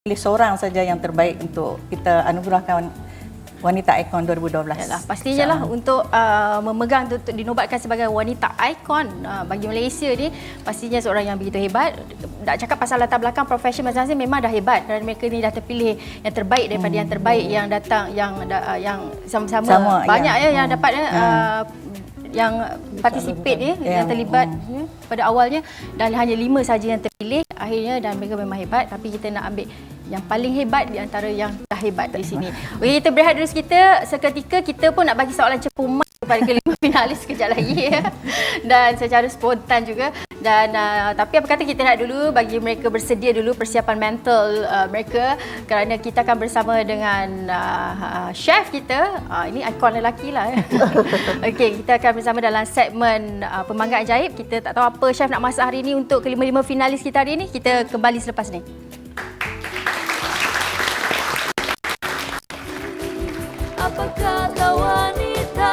pilih seorang saja yang terbaik untuk kita anugerahkan Wanita Ikon 2012. Yalah, pastinya lah untuk memegang untuk dinobatkan sebagai wanita ikon bagi Malaysia ni, pastinya seorang yang begitu hebat. Tak cakap pasal latar belakang profesi masing-masing, memang dah hebat kerana mereka ni dah terpilih yang terbaik daripada yang terbaik yang datang yang sama-sama banyak yang dapat yang participate ni, yang terlibat pada awalnya, dan hanya 5 saja yang terpilih akhirnya, dan mereka memang hebat. Tapi kita nak ambil yang paling hebat di antara yang dah hebat di sini. Okey, kita berehat dulu seketika. Kita pun nak bagi soalan cepuman kepada kelima finalis sekejap lagi ya. Dan secara spontan juga. Dan tapi apa kata kita nak dulu bagi mereka bersedia dulu persiapan mental mereka, kerana kita akan bersama dengan chef kita. Ini ikon lelaki lah. Okey, kita akan bersama dalam segmen Pemanggang Ajaib. Kita tak tahu apa chef nak masak hari ini untuk kelima-lima finalis kita hari ini. Kita kembali selepas ni. Apa kata wanita?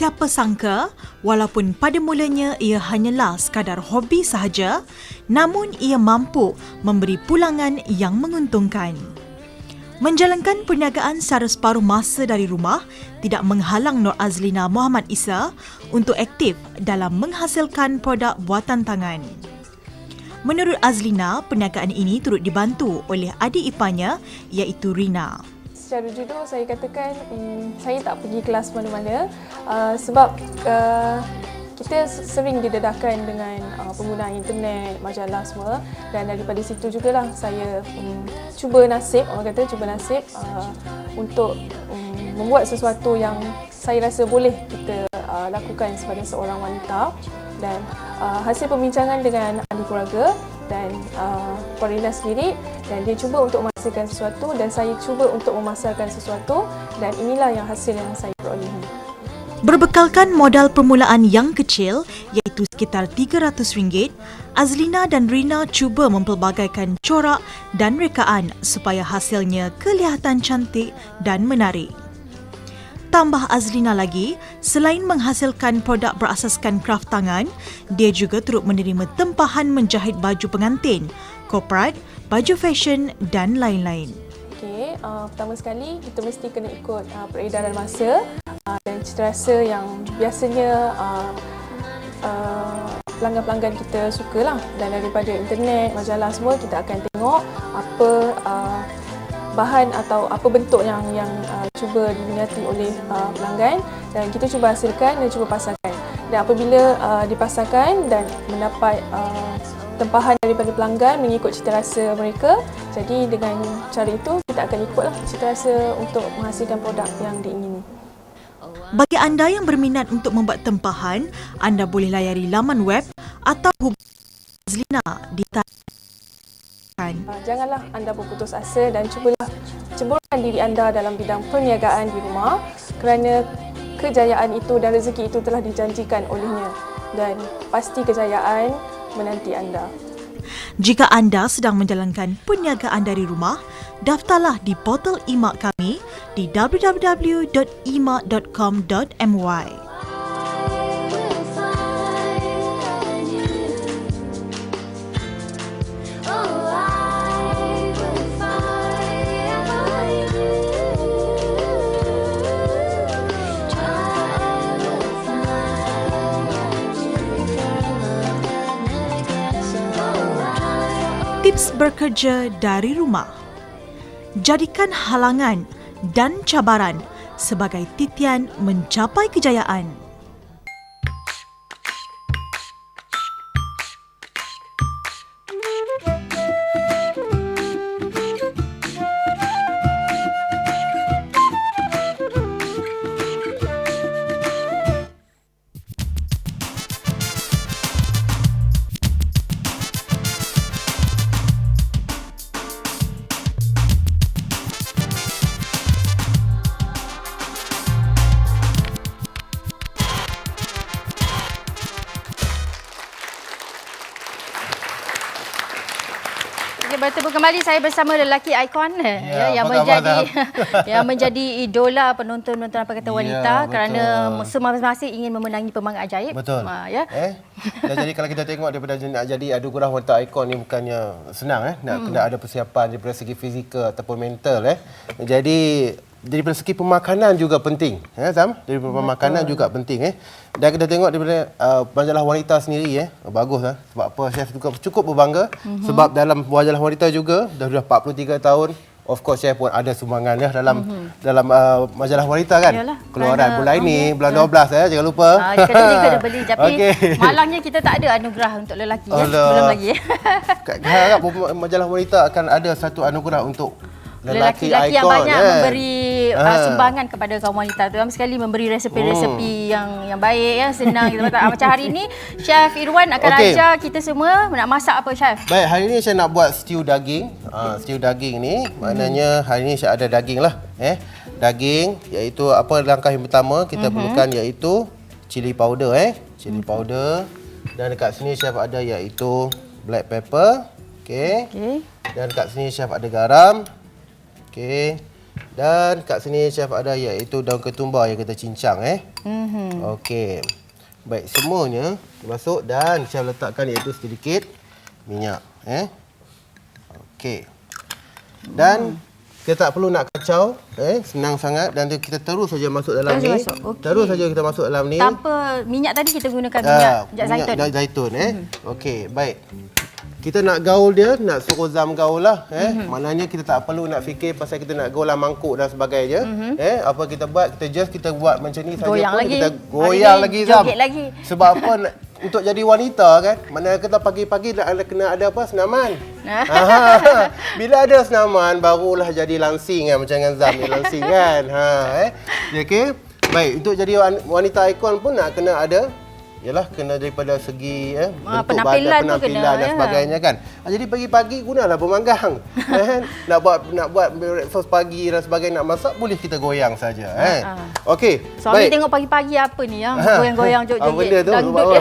Siapa sangka, walaupun pada mulanya ia hanyalah sekadar hobi sahaja, namun ia mampu memberi pulangan yang menguntungkan. Menjalankan perniagaan secara separuh masa dari rumah tidak menghalang Nur Azlina Muhammad Isa untuk aktif dalam menghasilkan produk buatan tangan. Menurut Azlina, perniagaan ini turut dibantu oleh adik iparnya iaitu Rina. Secara jujur saya katakan saya tak pergi kelas mana-mana sebab kita sering didedahkan dengan penggunaan internet, majalah semua, dan daripada situ jugalah saya cuba nasib, orang kata cuba nasib untuk membuat sesuatu yang saya rasa boleh kita lakukan sebagai seorang wanita. Dan hasil pembincangan dengan ahli keluarga dan Rina sendiri, dan dia cuba untuk menghasilkan sesuatu dan saya cuba untuk memasarkan sesuatu, dan inilah yang hasil yang saya perolehi. Berbekalkan modal permulaan yang kecil iaitu sekitar RM300, Azlina dan Rina cuba mempelbagaikan corak dan rekaan supaya hasilnya kelihatan cantik dan menarik. Tambah Azlina lagi, selain menghasilkan produk berasaskan kraft tangan, dia juga turut menerima tempahan menjahit baju pengantin, korporat, baju fashion dan lain-lain. Okey, pertama sekali kita mesti kena ikut peredaran masa dan citarasa yang biasanya pelanggan-pelanggan kita sukalah, dan daripada internet, majalah semua kita akan tengok apa bahan atau apa bentuk yang cuba diminati oleh pelanggan, dan kita cuba hasilkan dan cuba pasarkan. Dan apabila dipasarkan dan mendapat tempahan daripada pelanggan mengikut citarasa mereka, jadi dengan cara itu kita akan ikutlah citarasa untuk menghasilkan produk yang diingini. Bagi anda yang berminat untuk membuat tempahan, anda boleh layari laman web atau hubungi Azlina di Janganlah anda berputus asa dan ceburkan diri anda dalam bidang perniagaan di rumah, kerana kejayaan itu dan rezeki itu telah dijanjikan olehnya, dan pasti kejayaan menanti anda. Jika anda sedang menjalankan perniagaan dari rumah, daftarlah di portal IMAK kami di www.imak.com.my. Tips bekerja dari rumah. Jadikan halangan dan cabaran sebagai titian mencapai kejayaan. Bertemu kembali saya bersama lelaki ikon yang menjadi yang menjadi idola penonton-penonton apa kata wanita kerana masing-masing ingin memenangi pemangga ajaib. Betul. Ya. Dan jadi kalau kita tengok daripada nak jadi adu gurah wanita ikon ni bukannya senang nak kena ada persiapan daripada segi fizikal ataupun mental Jadi daripada segi pemakanan juga penting. Zam, daripada pemakanan juga penting Dan kita tengok daripada majalah wanita sendiri bagus sebab apa chef juga cukup berbangga sebab dalam majalah wanita juga dah 43 tahun. Of course chef pun ada sumbangan dalam majalah wanita kan. Yalah, keluaran bulan ini bulan 12 jangan lupa. Kena beli tapi malangnya kita tak ada anugerah untuk lelaki belum lagi. Harap majalah wanita akan ada satu anugerah untuk lelaki-lelaki yang banyak memberi sumbangan kepada kaum wanita, terutama sekali memberi resepi-resepi yang baik senang kita masak. Macam hari ini Chef Irwan akan ajar kita semua nak masak apa chef? Baik, hari ini saya nak buat stew daging. Stew daging ni maknanya hari ini saya ada daging lah. Daging iaitu apa langkah yang pertama kita perlukan iaitu cili powder cili powder dan dekat sini chef ada iaitu black pepper. Okey. Dan dekat sini chef ada garam. Okey. Dan kat sini chef ada iaitu daun ketumbar yang kita cincang Okey. Baik, semuanya masuk dan chef letakkan iaitu sedikit minyak Okey. Dan kita tak perlu nak kacau senang sangat dan kita terus saja masuk dalam ni. Terus saja kita masuk dalam ni. Tanpa minyak tadi kita gunakan minyak zaitun. Minyak zaitun Okey, baik. Kita nak gaul dia, nak suruh Zam gaul lah. Maknanya kita tak perlu nak fikir pasal kita nak gaul lah mangkuk dan sebagainya. Apa kita buat, kita buat macam ni saja pun. Kita goyang lagi Zam. Lagi. Sebab apa, untuk jadi wanita kan, mana kita pagi-pagi nak kena ada apa, senaman. Bila ada senaman, barulah jadi langsing macam dengan Zam ni langsing kan. Okey. Baik, untuk jadi wanita ikon pun nak kena ada yalah kena daripada segi bentuk penampilan badan, dan sebagainya kan. Jadi pagi-pagi gunalah pemanggang. Nak buat breakfast pagi dan sebagainya, nak masak boleh kita goyang saja Okey. Suami tengok pagi-pagi apa ni yang goyang-goyang joget-joget dangdut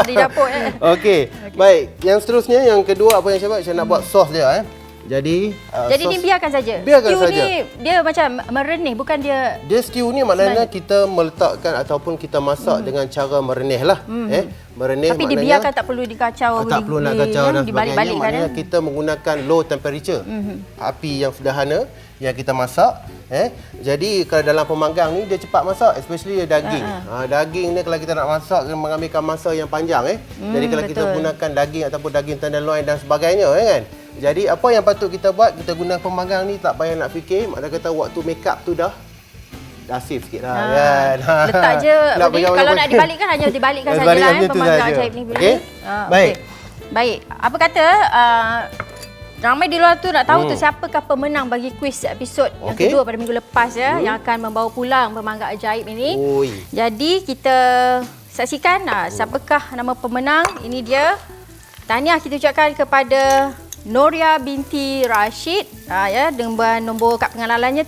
di dapur Okey. Baik, yang seterusnya yang kedua apa yang saya nak buat sos dia Jadi ni biarkan saja. Biarkan stew saja. Ni dia macam merenih, bukan dia. Dia stew ni maknanya kita meletakkan ataupun kita masak dengan cara merenih lah. Merenih tapi dibiarkan, tak perlu dikacau. Tak perlu nak kacau dan sebagainya. Maknanya kan, kita menggunakan low temperature. Api yang sederhana yang kita masak. Jadi kalau dalam pemanggang ni dia cepat masak, especially daging. Daging ni kalau kita nak masak mengambilkan masa yang panjang Jadi kalau kita gunakan daging ataupun daging tenderloin dan sebagainya kan. Jadi apa yang patut kita buat, kita guna pemanggang ni tak payah nak fikir, maknanya kata waktu make up tu dah save sikit lah kan. Letak je. Kalau nak dibalikkan hanya dibalikkan sajalah pemanggang ajaib ni. Okey. Baik. Baik. Apa kata ramai di luar tu nak tahu tu siapakah pemenang bagi kuis episod yang kedua pada minggu lepas yang akan membawa pulang pemanggang ajaib ini. Jadi kita saksikan siapakah nama pemenang. Ini dia. Tahniah kita ucapkan kepada Noria binti Rashid dengan nombor kad pengenalannya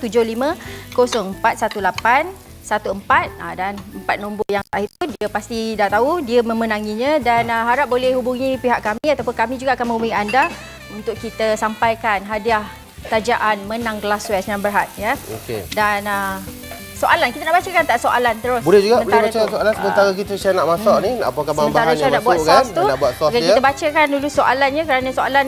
75041814 dan 4 nombor yang terakhir itu dia pasti dah tahu dia memenanginya dan harap boleh hubungi pihak kami ataupun kami juga akan menghubungi anda untuk kita sampaikan hadiah tajaan menang glassware yang berhad ya. Okey. Dan soalan kita nak bacakan tak soalan terus? Boleh juga, boleh sementara baca tu? soalan sementara kita Syah nak masak ni, nak apakah Sementara bahan-bahan Syah yang nak buat masuk sos kan, tu, nak buat sos okey, dia. kita bacakan dulu soalannya kerana soalan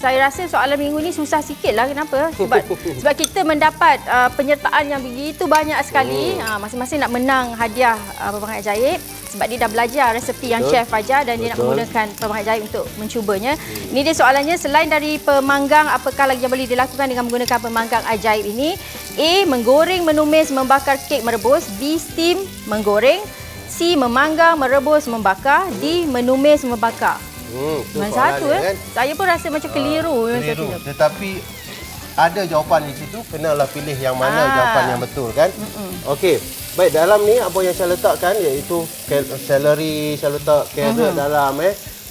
saya rasa soalan minggu ni susah sikit lah. Kenapa? Sebab kita mendapat penyertaan yang begitu banyak sekali. Masing-masing nak menang hadiah pemanggang ajaib sebab dia dah belajar resepi yang chef ajar dan dia nak menggunakan pemanggang ajaib untuk mencubanya. Ini dia soalannya, selain dari pemanggang, apakah lagi yang boleh dilakukan dengan menggunakan pemanggang ajaib ini? A. Menggoreng, menumis, membakar kek, merebus. B. Steam, menggoreng. C. Memanggang, merebus, membakar. D. Menumis, membakar. Tu Mana soalan satu dia, kan? Saya pun rasa macam keliru. Keliru. Tetapi ada jawapan di situ, kenalah pilih yang mana jawapan yang betul kan. Okey. Baik, dalam ni apa yang saya letakkan iaitu celery, saya letak carrot dalam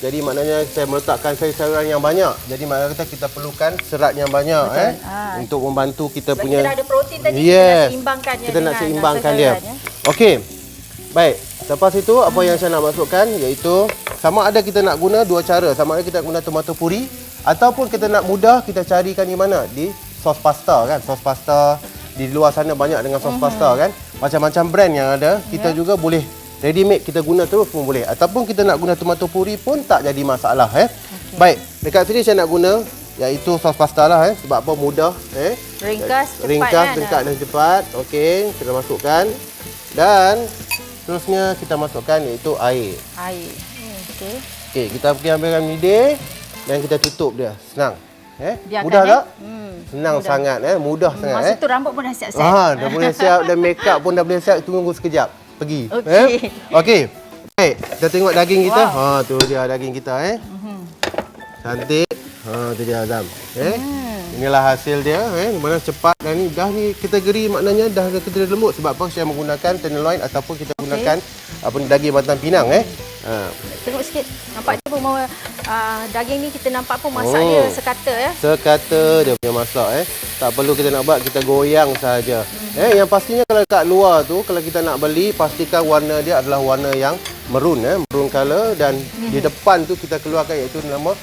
Jadi maknanya saya meletakkan sayur-sayuran yang banyak. Jadi maknanya kita perlukan serat yang banyak untuk membantu kita Sebab punya. kita dah ada protein tadi, Yes. kita nak seimbangkan dia Kita nak dengan seimbangkan dia. sayur-sayuran, Okey. Baik, lepas itu apa yang saya nak masukkan iaitu sama ada kita nak guna dua cara, sama ada kita nak guna tomato puri ataupun kita nak mudah kita carikan di mana? Di sos pasta kan. Sos pasta di luar sana banyak dengan sos pasta kan. Macam-macam brand yang ada, kita juga boleh ready made kita guna terus pun boleh. Ataupun kita nak guna tomato puri pun tak jadi masalah Baik, dekat sini saya nak guna iaitu sos pasta lah sebab apa mudah Ringkas, cepat ringkas, kan? ringkas dan cepat. Okey, kita masukkan dan terusnya kita masukkan iaitu air. Air. Okey. Okey, kita pergi ambilkan midih dan kita tutup dia. Senang. Biarkan, Mudah tak? Senang mudah. sangat mudah sangat Masa tu rambut pun dah siap-siap. dah boleh siap dan make up pun dah boleh siap, tunggu sekejap. Pergi. Okey. Okey. Baik, kita tengok daging kita. Tu dia daging kita Cantik. Tu dia Azam. Inilah hasil dia mana cepat dan ni dah ni kategori maknanya dah kategori lembut sebab apa saya menggunakan tenderloin ataupun kita gunakan apa ni daging batang pinang Tengok sikit. Nampak dia pun mau daging ni kita nampak pun masak dia sekata Sekata dia punya masak Tak perlu kita nak buat, kita goyang saja. Yang pastinya kalau kat luar tu kalau kita nak beli pastikan warna dia adalah warna yang maroon maroon color dan di depan tu kita keluarkan iaitu nama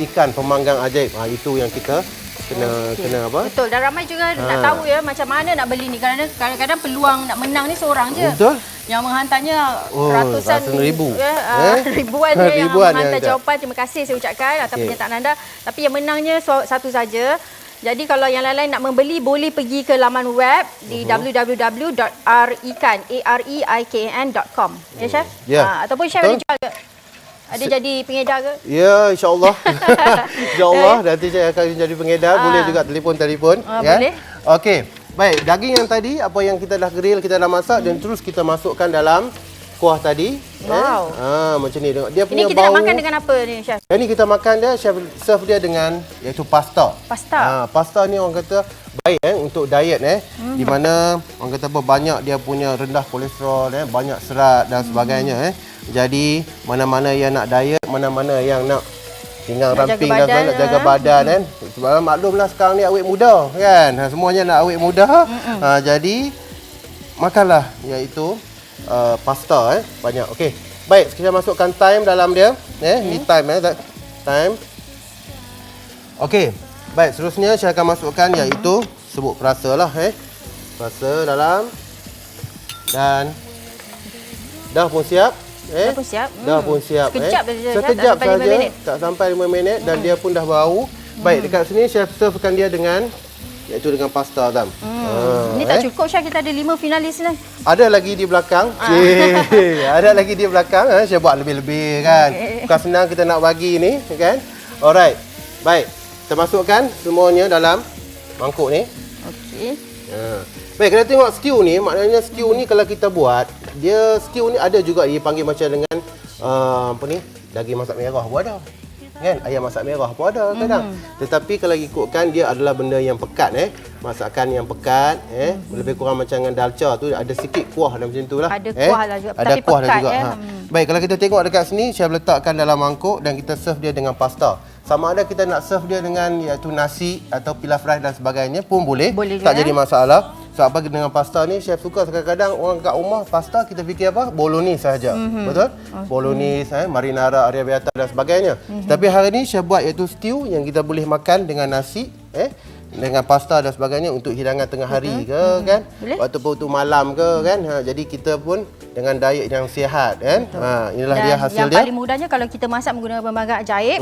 ikan pemanggang ajaib. Itu yang kita kena apa? Betul. Dan ramai juga nak tahu macam mana nak beli ni kerana kadang-kadang peluang nak menang ni seorang je. Betul. Yang menghantarnya ratusan ribu. Ribuan dia yang Ribuan menghantar yang jawapan. Terima kasih saya ucapkan atas penyertaan anda. Tapi yang menangnya satu saja. Jadi kalau yang lain-lain nak membeli boleh pergi ke laman web di www.arikan.com. Ya Chef? Ya. Ataupun Chef ada jual ke? Ada jadi pengedar ke? Ya, insya-Allah. Insya-Allah nanti saya akan jadi pengedar. Boleh juga telefon. Boleh. Okey. Baik, daging yang tadi apa yang kita dah grill, kita dah masak dan terus kita masukkan dalam kuah tadi. Wow. Macam ni tengok. Dia Ini punya kita bau. nak makan dengan apa ni Chef? Yang ni kita makan dia, chef serve dia dengan iaitu pasta. Pasta. Pasta ni orang kata baik untuk diet di mana orang kata apa banyak dia punya rendah kolesterol banyak serat dan sebagainya Jadi mana-mana yang nak diet, mana-mana yang nak tinggal ramping dan sebagainya, nak jaga badan Sebab maklumlah sekarang ni awet muda kan. Semuanya nak awet muda. Jadi makanlah iaitu pasta banyak. Okey. Baik, kita masukkan thyme dalam dia. Ni thyme thyme. Okey. Baik, seterusnya saya akan masukkan iaitu sebut perasa lah Perasa dalam dan dah pun siap. Dah pun siap. Dah pun siap. Sekejap saja. Sekejap tak sampai 5 saja. minit. Tak sampai 5 minit dan dia pun dah bau. Baik, dekat sini chef servekan dia dengan iaitu dengan pasta Azam. Ini tak cukup Chef, kita ada 5 finalis ni. Ada lagi di belakang. Ada lagi di belakang. Saya buat lebih-lebih kan. Bukan senang kita nak bagi ni kan. Alright. Baik. Kita masukkan semuanya dalam mangkuk ni. Okey. Baik, kita tengok stew ni, maknanya stew ni kalau kita buat, dia stew ni ada juga dia panggil macam dengan apa ni? Daging masak merah pun ada. Kan? Ayam masak merah pun ada kadang. Tetapi kalau ikutkan dia adalah benda yang pekat masakan yang pekat lebih kurang macam dengan dalca tu ada sikit kuah dan macam itulah. Ada kuah lah juga, ada tapi kuah pekat juga. Baik, kalau kita tengok dekat sini saya letakkan dalam mangkuk dan kita serve dia dengan pasta. Sama ada kita nak serve dia dengan iaitu nasi atau pilaf rice dan sebagainya pun boleh. Tak jadi masalah. Sebab apa dengan pasta ni chef suka kadang-kadang orang kat rumah pasta kita fikir apa? Bolognese saja. Betul? Bolognese, marinara, arrabbiata dan sebagainya. Tapi hari ni chef buat iaitu stew yang kita boleh makan dengan nasi. dengan pasta dan sebagainya untuk hidangan tengah hari ke kan. Boleh. Waktu malam ke kan. Jadi kita pun dengan diet yang sihat kan. Inilah dia hasil yang dia. paling mudahnya kalau kita masak menggunakan pelbagai ajaib,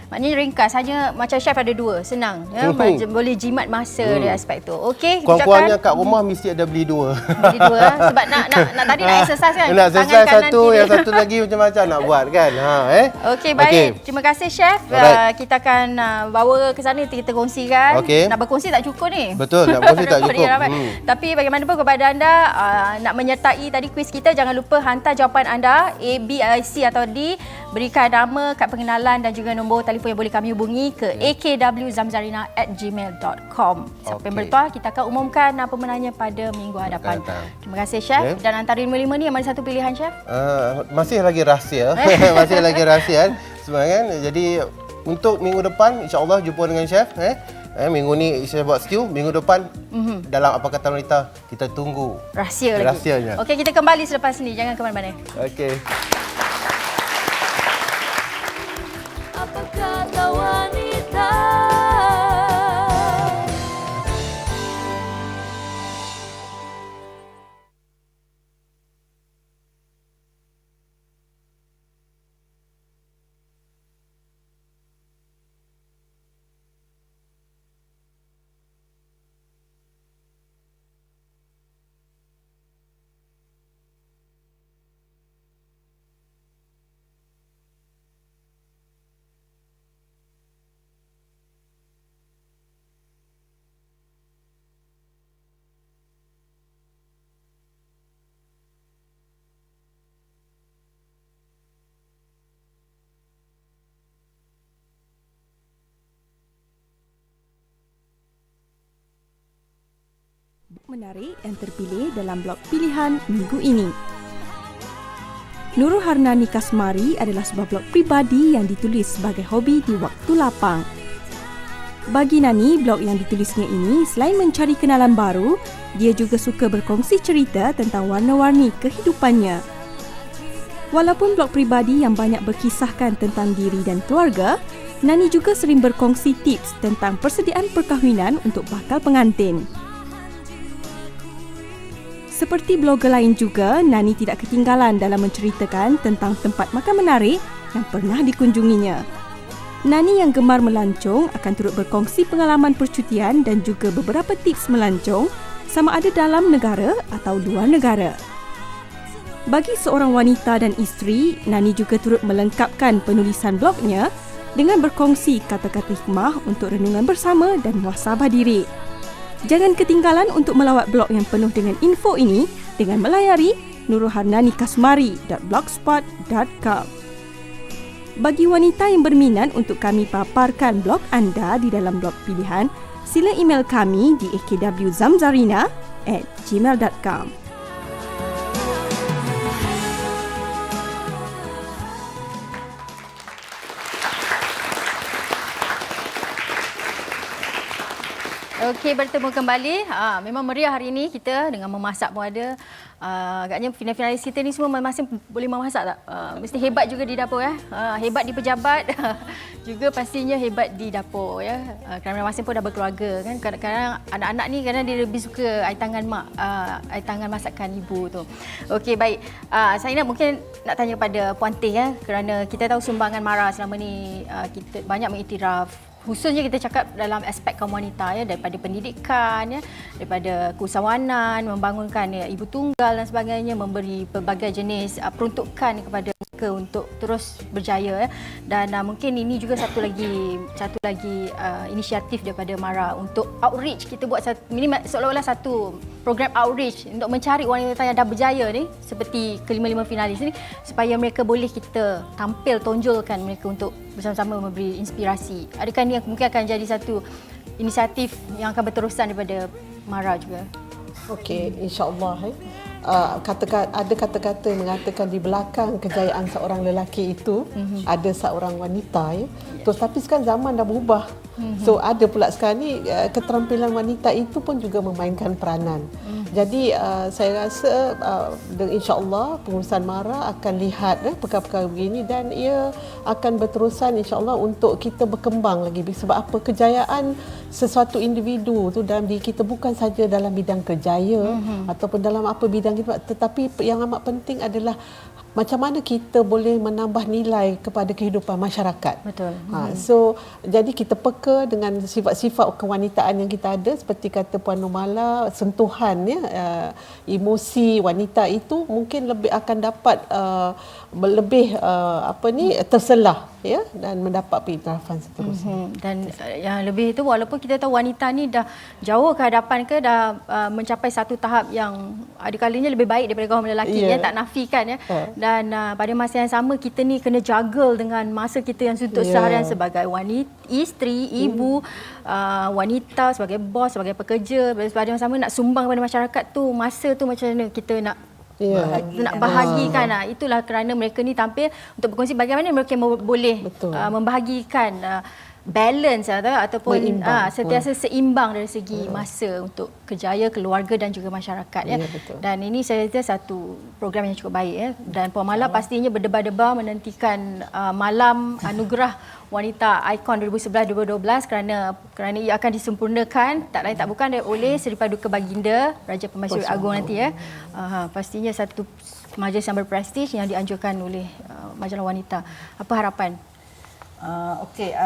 maknanya ringkas saja, macam chef ada 2, senang ya. Boleh jimat masa dari aspek tu. Okey, Kurang-kurangnya kat rumah mesti ada beli 2. beli 2 sebab nak tadi nak exercise kan. Nak Tangan exercise kanan, satu, kiri. yang satu lagi macam-macam nak buat kan. Okey, baik. Terima kasih chef. Alright. Kita akan bawa ke sana kita kongsikan. Okey. Nak berkongsi tak cukup ni. Betul, nak berkongsi tak Rekod cukup. dia ramai. Tapi bagaimanapun kepada anda nak menyertai tadi kuis kita, jangan lupa hantar jawapan anda A, B, C atau D. Berikan nama, kad pengenalan dan juga nombor telefon yang boleh kami hubungi ke akwzamzarina@gmail.com. Siapa yang bertuah, kita akan umumkan pemenangnya pada minggu hadapan. Terima kasih chef. Okay. Dan antara 5 ni yang mana satu pilihan chef? Masih lagi rahsia. Masih lagi rahsia sebenarnya kan. Jadi untuk minggu depan insya-Allah jumpa dengan chef minggu ni saya buat stew, minggu depan dalam Apa Kata Wanita kita tunggu Rahsia lagi. rahsianya. Okey, kita kembali selepas ni. Jangan ke mana-mana. Okey. Apa kata wanita? Menarik yang terpilih dalam blog pilihan minggu ini. Nurul Harnani Kasmari adalah sebuah blog pribadi yang ditulis sebagai hobi di waktu lapang. Bagi Nani, blog yang ditulisnya ini selain mencari kenalan baru, dia juga suka berkongsi cerita tentang warna-warni kehidupannya. Walaupun blog pribadi yang banyak berkisahkan tentang diri dan keluarga, Nani juga sering berkongsi tips tentang persediaan perkahwinan untuk bakal pengantin. Seperti blogger lain juga, Nani tidak ketinggalan dalam menceritakan tentang tempat makan menarik yang pernah dikunjunginya. Nani yang gemar melancong akan turut berkongsi pengalaman percutian dan juga beberapa tips melancong sama ada dalam negara atau luar negara. Bagi seorang wanita dan isteri, Nani juga turut melengkapkan penulisan blognya dengan berkongsi kata-kata hikmah untuk renungan bersama dan muhasabah diri. Jangan ketinggalan untuk melawat blog yang penuh dengan info ini dengan melayari nurulharnanikasmari.blogspot.com. Bagi wanita yang berminat untuk kami paparkan blog anda di dalam blog pilihan, sila email kami di akwzamzarina@gmail.com. Okey, bertemu kembali. Memang meriah hari ini kita dengan memasak pun ada. Agaknya finalis kita ni semua masing boleh memasak tak? Mesti hebat juga di dapur ya. Hebat di pejabat, juga pastinya hebat di dapur ya. Kerana masing pun dah berkeluarga kan. Kadang-kadang anak-anak ni kadang dia lebih suka air tangan mak, air tangan masakan ibu tu. Okey, baik. Saya mungkin nak tanya kepada Puan Teh ya, kerana kita tahu sumbangan MARA selama ni kita banyak mengiktiraf. Khususnya kita cakap dalam aspek kaum wanita ya, daripada pendidikan ya, daripada keusahawanan, membangunkan ya, ibu tunggal dan sebagainya, memberi pelbagai jenis peruntukan kepada mereka untuk terus berjaya ya. Dan mungkin ini juga satu lagi inisiatif daripada MARA untuk outreach. Kita buat seolah-olah satu program outreach untuk mencari wanita yang dah berjaya ni seperti kelima-lima finalis ni, supaya mereka boleh kita tampil tonjolkan mereka untuk bersama-sama memberi inspirasi. Adakah ini mungkin akan jadi satu inisiatif yang akan berterusan daripada MARA juga? Okey, insya-Allah ada kata-kata mengatakan di belakang kejayaan seorang lelaki itu ada seorang wanita ya. Tapi sekarang zaman dah berubah. So ada pula sekarang ni keterampilan wanita itu pun juga memainkan peranan. Jadi saya rasa insya-Allah pengurusan MARA akan lihat perkara-perkara begini dan ia akan berterusan insya-Allah untuk kita berkembang lagi. Sebab apa, kejayaan sesuatu individu tu dalam diri kita bukan saja dalam bidang kerjaya ataupun dalam apa bidang kita, tetapi yang amat penting adalah macam mana kita boleh menambah nilai kepada kehidupan masyarakat. Betul. So jadi kita peka dengan sifat-sifat kewanitaan yang kita ada, seperti kata Puan Nurmala, sentuhan emosi wanita itu mungkin lebih akan dapat lebih terselah dan mendapat pengiktirafan seterusnya. Dan yang lebih itu, walaupun kita tahu wanita ni dah jauh ke hadapan ke, dah mencapai satu tahap yang ada kalanya lebih baik daripada kaum lelaki, tak nafikan dan pada masa yang sama kita ni kena juggle dengan masa kita yang untuk seharian sebagai wanita, isteri, ibu, wanita, sebagai bos, sebagai pekerja. Pada masa yang sama nak sumbang kepada masyarakat tu, masa tu macam mana kita nak bahagikan. Itulah kerana mereka ni tampil untuk berkongsi bagaimana mereka boleh membahagikan balance ataupun sentiasa seimbang dari segi masa untuk kerjaya, keluarga dan juga masyarakat. Dan ini saya rasa satu program yang cukup baik. Dan Puan Mala pastinya berdebar-debar menantikan Malam Anugerah Wanita Ikon 2011-2012 kerana ia akan disempurnakan tak lain tak bukan oleh Seri Paduka Baginda Raja Permaisuri Agong nanti. Pastinya satu majlis yang berprestij yang dianjurkan oleh Majalah Wanita. Apa harapan?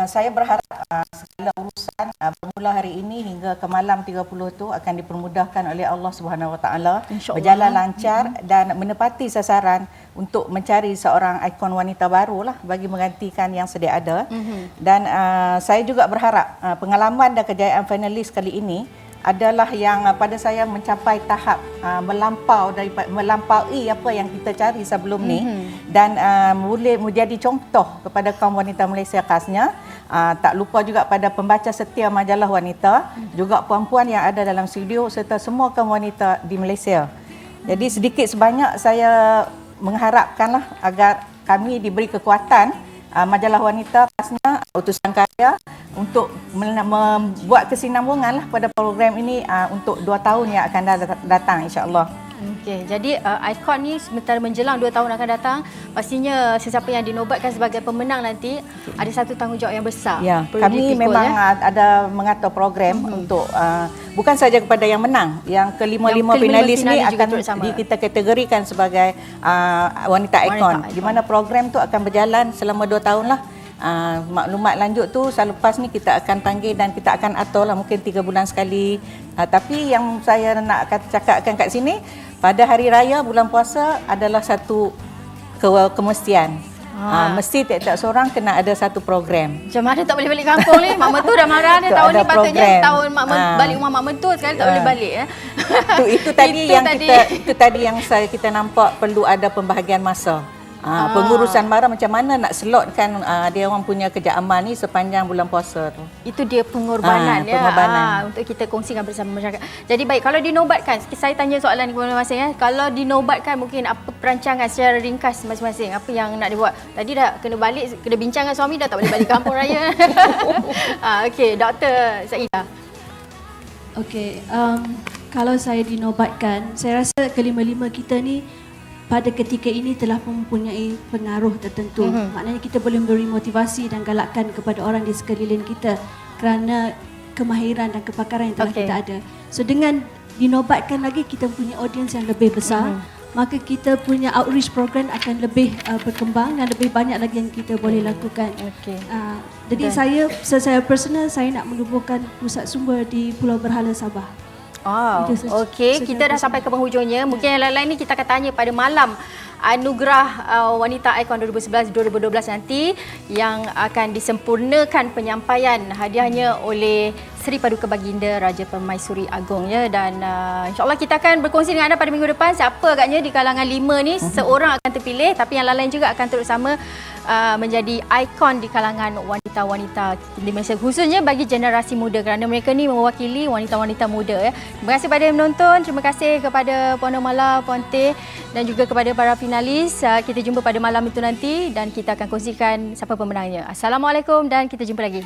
Saya berharap segala urusan bermula hari ini hingga ke malam 30 tu akan dipermudahkan oleh Allah Subhanahu Wa Taala, berjalan lancar dan menepati sasaran untuk mencari seorang ikon wanita baru lah bagi menggantikan yang sedia ada. Dan saya juga berharap pengalaman dan kejayaan finalis kali ini adalah yang pada saya mencapai tahap melampaui apa yang kita cari sebelum ni dan boleh menjadi contoh kepada kaum wanita Malaysia khasnya. Tak lupa juga pada pembaca setia Majalah Wanita, juga puan-puan yang ada dalam studio serta semua kaum wanita di Malaysia. Jadi sedikit sebanyak saya mengharapkanlah agar kami diberi kekuatan, Majalah Wanita khasnya Utusan Karya, untuk membuat kesinambungan lah pada program ini untuk 2 tahun yang akan datang, insya-Allah. Okey, jadi ikon ni sementara menjelang 2 tahun akan datang, pastinya sesiapa yang dinobatkan sebagai pemenang nanti ada satu tanggungjawab yang besar. Ya, kami memang ada mengatur program untuk bukan saja kepada yang menang, yang kelima-lima finalis ni akan kita kategorikan sebagai wanita ikon, di mana program tu akan berjalan selama 2 tahun lah. Maklumat lanjut tu selepas ni kita akan panggil dan kita akan atur lah, mungkin 3 bulan sekali. Tapi yang saya nak cakapkan kat sini, pada hari raya bulan puasa adalah satu kemestian. Mesti tiap-tiap seorang kena ada satu program. Macam mana tak boleh balik kampung ni? Mak mentua dah marah ni. Tahun ni patutnya tahun balik rumah mak mentua, sekarang tak boleh balik. Itu tadi yang kita nampak perlu ada pembahagian masa. Pengurusan MARA macam mana nak slotkan dia orang punya kerja amal ni sepanjang bulan puasa tu. Itu dia pengorbanan untuk kita kongsikan bersama masyarakat. Jadi baik, kalau dinobatkan, saya tanya soalan ni kepada masing-masing. Kalau dinobatkan, mungkin apa perancangan secara ringkas masing-masing? Apa yang nak dibuat? Tadi dah kena balik, kena bincang dengan suami, dah tak boleh balik kampung raya. Okey, Dr. Saidah. Okey, kalau saya dinobatkan, saya rasa kelima-lima kita ni pada ketika ini telah mempunyai pengaruh tertentu. Maknanya kita boleh memberi motivasi dan galakkan kepada orang di sekeliling kita kerana kemahiran dan kepakaran yang telah kita ada. So dengan dinobatkan lagi, kita punya audiens yang lebih besar, maka kita punya outreach program akan lebih berkembang dan lebih banyak lagi yang kita boleh lakukan. Jadi saya personal, saya nak menubuhkan pusat sumber di Pulau Berhala, Sabah. Okey, kita dah sampai ke penghujungnya. Mungkin yang lain-lain ni kita akan tanya pada Malam Anugerah Wanita Ikon 2011-2012 nanti, yang akan disempurnakan penyampaian hadiahnya oleh Seri Paduka Baginda Raja Permaisuri Agong, ya. Dan insya-Allah kita akan berkongsi dengan anda pada minggu depan siapa agaknya di kalangan 5 ni seorang akan terpilih, tapi yang lain juga akan turut sama menjadi ikon di kalangan wanita-wanita di Malaysia, khususnya bagi generasi muda, kerana mereka ni mewakili wanita-wanita muda, ya. Terima kasih kepada yang menonton, terima kasih kepada Puan Nurmala, Puan Teh dan juga kepada para finalis. Kita jumpa pada malam itu nanti dan kita akan kongsikan siapa pemenangnya. Assalamualaikum dan kita jumpa lagi.